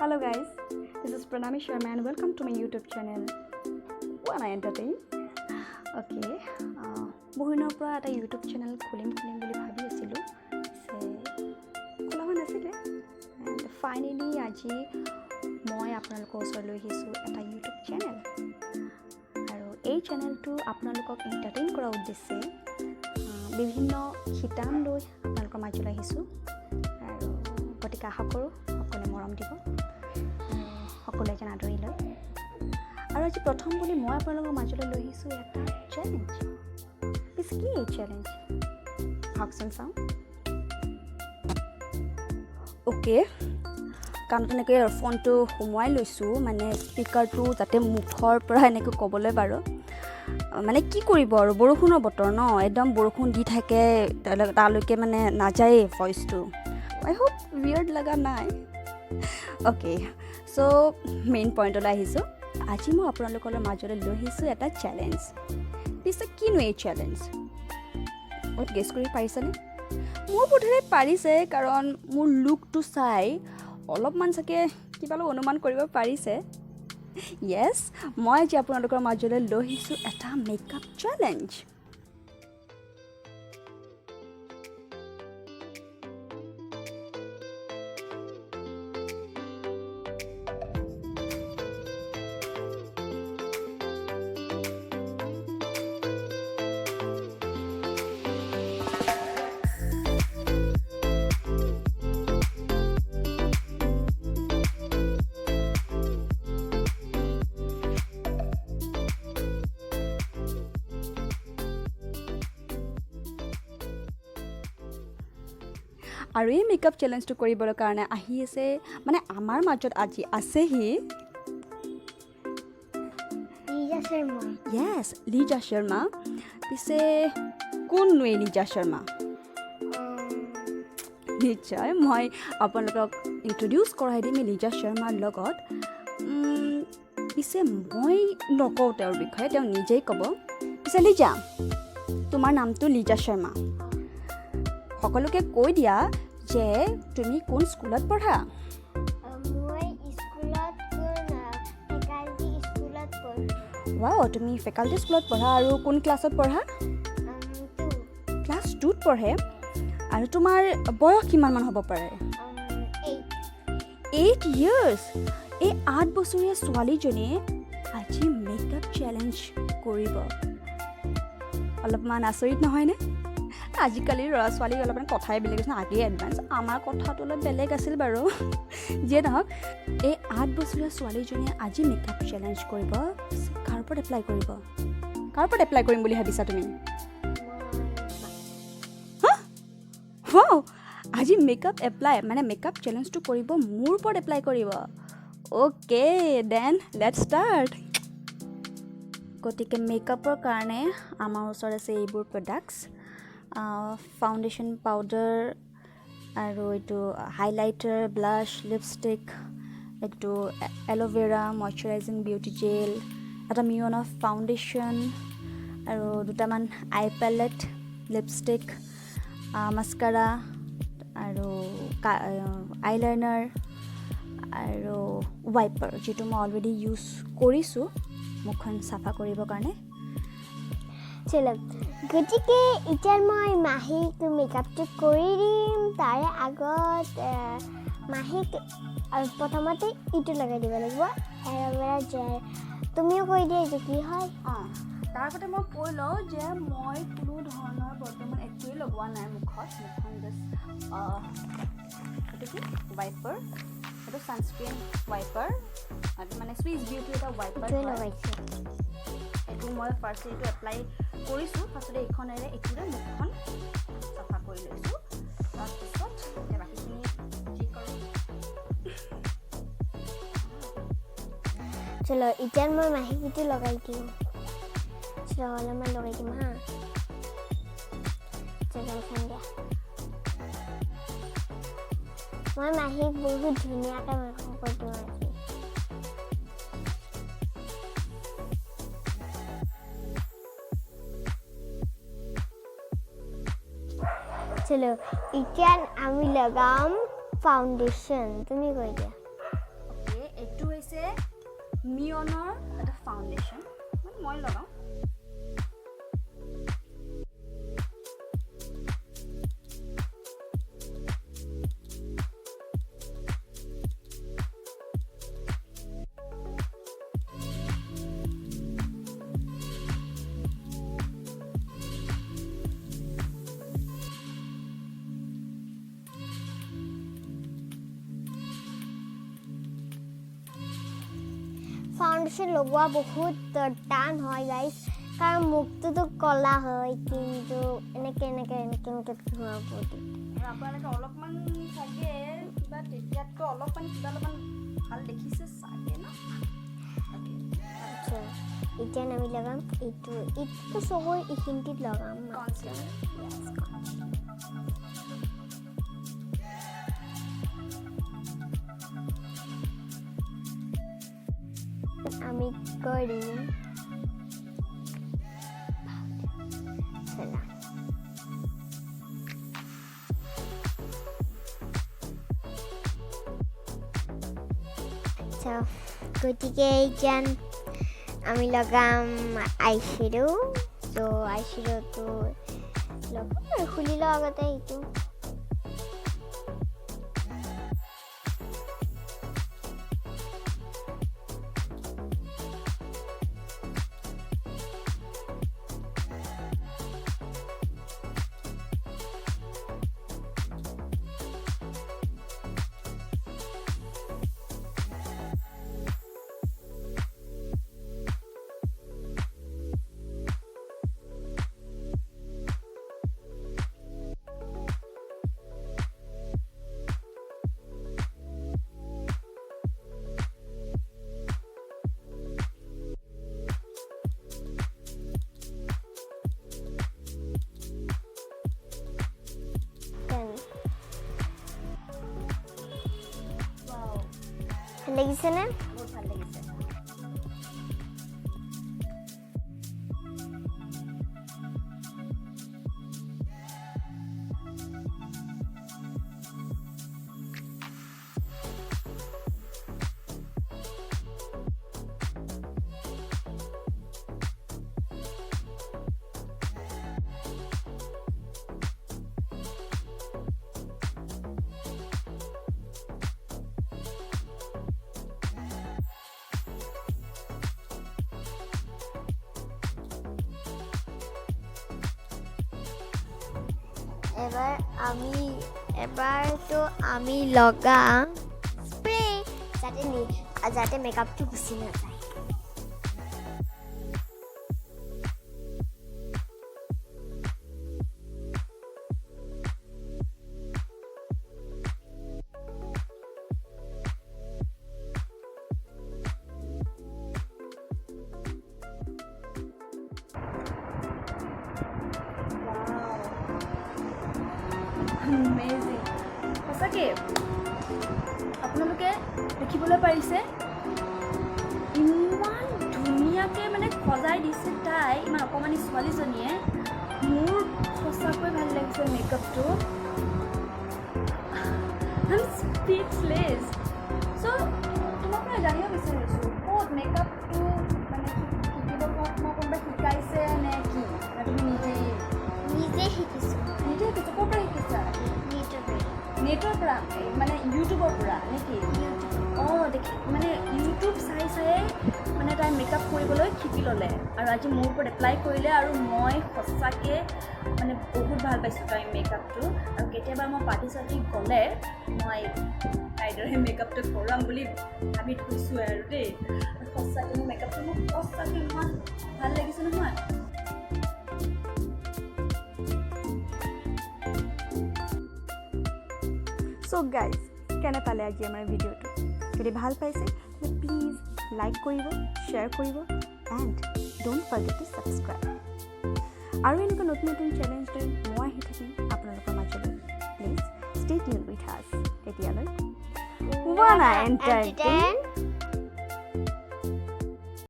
Hello guys, this is Panacea and welcome to my YouTube channel. Wanna entertain? Okay, বহুদিনৰ পৰা এটা YouTube channel খুলিম বুলি ভাবি আছিলো। খোলা হোৱা নাছিলে and finally আজি মই আপোনালোকৰ ওচৰলৈ আহিছো এটা YouTube channel। আৰু এই চেনেলটো আপোনালোকক এন্টাৰটেইন কৰাৰ উদ্দেশ্যে বিভিন্ন শিতান লৈ আপোনালোকৰ মাজলৈ আহিছো। আৰু গতিকে আশা কৰোঁ সকলোৱে মৰম দিব। সকলোৱে যেন আদৰি লয়। আৰু আজি প্ৰথম বুলি মই আপোনালোকৰ মাজলৈ লৈ আহিছোঁ এটা চেলেঞ্জ। পিছে কি এই চেলেঞ্জ? ভাবচোন চাওঁ। অ'কে, কাৰণ তেনেকৈ ইয়েৰফোনটো সোমোৱাই লৈছোঁ, মানে স্পীকাৰটো যাতে মুখৰ পৰা এনেকৈ ক'বলৈ পাৰোঁ। মানে কি কৰিব আৰু বৰষুণৰ বতৰ ন, একদম বৰষুণ দি থাকে, তালৈকে মানে নাযায়েই ভইচটো। আই হোপ উইয়াৰ্ড লগা নাই। অ'কে, চ' মেইন পইণ্টলৈ আহিছোঁ। আজি মই আপোনালোকৰ মাজলৈ লৈ আহিছোঁ এটা চেলেঞ্জ। পিছে কিনো এই চেলেঞ্জ? অলপ গেছ কৰি পাৰিছেনে? মোৰ বোধেৰে পাৰিছে, কাৰণ মোৰ লুকটো চাই অলপমান চাগে কিবা অলপ অনুমান কৰিব পাৰিছে। য়েছ, মই আজি আপোনালোকৰ মাজলৈ লৈ আহিছোঁ এটা মেকআপ চেলেঞ্জ। আৰু এই মেকআপ চেলেঞ্জটো কৰিবলৈ কাৰণে আহি আছে, মানে আমাৰ মাজত আজি আছেহি য়েছ, লিজা শৰ্মা। পিছে কোননো এই লিজা শৰ্মা? নিশ্চয় মই আপোনালোকক ইণ্ট্ৰডিউচ কৰাই দিম এই লিজা শৰ্মাৰ লগত। পিছে মই নকওঁ তেওঁৰ বিষয়ে, তেওঁ নিজেই ক'ব। পিছে লিজা, তোমাৰ নামটো লিজা শৰ্মা। সকলোকে কৈ দিয়া যে তুমি কোন স্কুলত পঢ়া? ৱাও, তুমি ফেকাল্টি স্কুলত পঢ়া। আৰু কোন ক্লাছত পঢ়া? ক্লাছ 2ত পঢ়ে। আৰু তোমাৰ বয়স কিমানমান হ'ব পাৰে? 8 years। এই 8 বছৰীয়া ছোৱালীজনীয়ে আজি মেকআপ চেলেঞ্জ কৰিব। অলপমান আচৰিত নহয়নে? আজিকালি ল'ৰা ছোৱালী অলপমান কথাই বেলেগ আছে, আগেই এডভান্স। আমাৰ কথাটো অলপ বেলেগ আছিল বাৰু। যিয়ে নহওক, এই 8 বছৰীয়া ছোৱালীজনীয়ে আজি মেকআপ চেলেঞ্জ কৰিব। কাৰ ওপৰত এপ্লাই কৰিব? কাৰ ওপৰত এপ্লাই কৰিম বুলি ভাবিছা তুমি? ৱাও, আজি মেকআপ এপ্লাই মানে মেকআপ চেলেঞ্জটো কৰিব মোৰ ওপৰত এপ্লাই কৰিব। Okay then let's start. গতিকে মেকআপৰ কাৰণে আমাৰ ওচৰত আছে এইবোৰ প্ৰডাক্টছ: ফাউণ্ডেশ্যন পাউডাৰ, আৰু এইটো হাইলাইটাৰ, ব্লাছ, লিপষ্টিক, এইটো এল'ভেৰা মইশ্চাৰাইজিং বিউটি জেল, এটা মিয়ন অফ ফাউণ্ডেশ্যন, আৰু দুটামান আই পেলেট, লিপষ্টিক, মাস্কাৰা, আৰু আইলাইনাৰ, আৰু ৱাইপাৰ, যিটো মই অলৰেডি ইউজ কৰিছোঁ মুখখন চাফা কৰিবৰ কাৰণে। চলো, গতিকে এতিয়া মই মাহীক মেকআপটো কৰি দিম। তাৰে আগত মাহীক প্ৰথমতে ইটো লগাই দিব লাগিব, এল'ভেৰা জেল। তুমিও কৈ দিয়া এইটো কি হয়। তাৰ আগতে মই কৈ লওঁ যে মই কোনো ধৰণৰ বৰ্তমান একোৱেই লগোৱা নাই মুখখন জাষ্ট এইটো কি ৱাইপাৰ, এইটো ছানস্ক্ৰীণ ৱাইপাৰ, মানে চুইচ বিউটি এটা ৱাইপাৰ লগাইছোঁ। এইটো মই ফাৰ্ষ্ট এইটো এপ্লাই কৰিছোঁ। ফাৰ্ষ্টতে এইখনেৰে এইটোৰে মুখখন চাফা কৰি লৈছোঁ। তাৰপিছত বাকীখিনি যি কৰোঁ। চলো, এতিয়া মই মাহীকিটো লগাই দিওঁ। অলপমান লগাই দিম হা। জেগাখন দিয়া। মই মাহীক বহুত ধুনীয়াকৈ মেকআপ কৰি দিওঁ আজি। চলো, এতিয়া আমি লগাম ফাউণ্ডেশ্যন। তুমি কৈ দিয়া। ইমিয়নৰ এটা ফাউণ্ডেশ্যন মানে মই লগাওঁ ফাউণ্ডেশ্যন লগোৱা বহুত টান হয় গাইজ কাৰণ মুখটোতো কলা হয় কিন্তু এনেকৈ ঘূৰাব আপোনালোকে অলপমান চাগে কিবা তেতিয়াতকৈ অলপমান ভাল দেখিছে চাগে ন আচ্ছা এতিয়া আমি লগাম এইটোতো চবৰে এইখিনিত লগাম আমি কৰিম আচ্ছা গতিকে এতিয়া আমি লগাম আইশ্বেডো তো আইশ্বেডোটো লগাম আৰু খুলি লওঁ আগতে এইটো লাগিছেনে বহুত ভাল লাগিছে এবাৰতো আমি লগাম স্প্ৰে যাতে মেকআপটো গুচি নাযায় Amazing. সঁচাকৈ আপোনালোকে দেখিবলৈ পাৰিছে ইমান ধুনীয়াকৈ মানে সজাই দিছে তাই ইমান অকণমানি ছোৱালীজনীয়ে মোৰ সঁচাকৈ ভাল লাগিছে মেকআপটো I'm speechless. So তোমাক মই জানিব বিচাৰিছোঁ ক'ত মেকআপটো মানে শিকিব ক'ত মই কোনোবাই শিকাইছে নে কি নে তুমি নিজে শিকিছোঁ ক'ৰ পৰা শিকিছা নেটৰ পৰা মানে ইউটিউবৰ পৰা নেকি অঁ দেখি মানে ইউটিউব চাই মানে তাই মেকআপ কৰিবলৈ শিকি ল'লে আৰু আজি মোৰ ওপৰত এপ্লাই কৰিলে আৰু মই সঁচাকৈ মানে বহুত ভাল পাইছোঁ তাই মেকআপটো আৰু কেতিয়াবা মই পাৰ্টি চাৰ্টি গ'লে মই তাইৰ দৰে মেকআপটো কৰাম বুলি ভাবি থৈছোঁ আৰু দেই সঁচাকৈ মোৰ মেকআপটো মোক সঁচাকৈ ইমান ভাল লাগিছে নহয় সো গাইজ কেনে পালে আজি আমাৰ ভিডিঅ'টো যদি ভাল পাইছে তেন্তে প্লিজ লাইক কৰিব শ্বেয়াৰ কৰিব and don't forget two subscribe আৰু এনেকুৱা নতুন চেলেঞ্জ লৈ মই আহি থাকিম আপোনালোকৰ মাজলৈ প্লিজ ষ্টে টিউন উইথ আছ তেতিয়ালৈ ওৱানা এণ্টাৰটেইন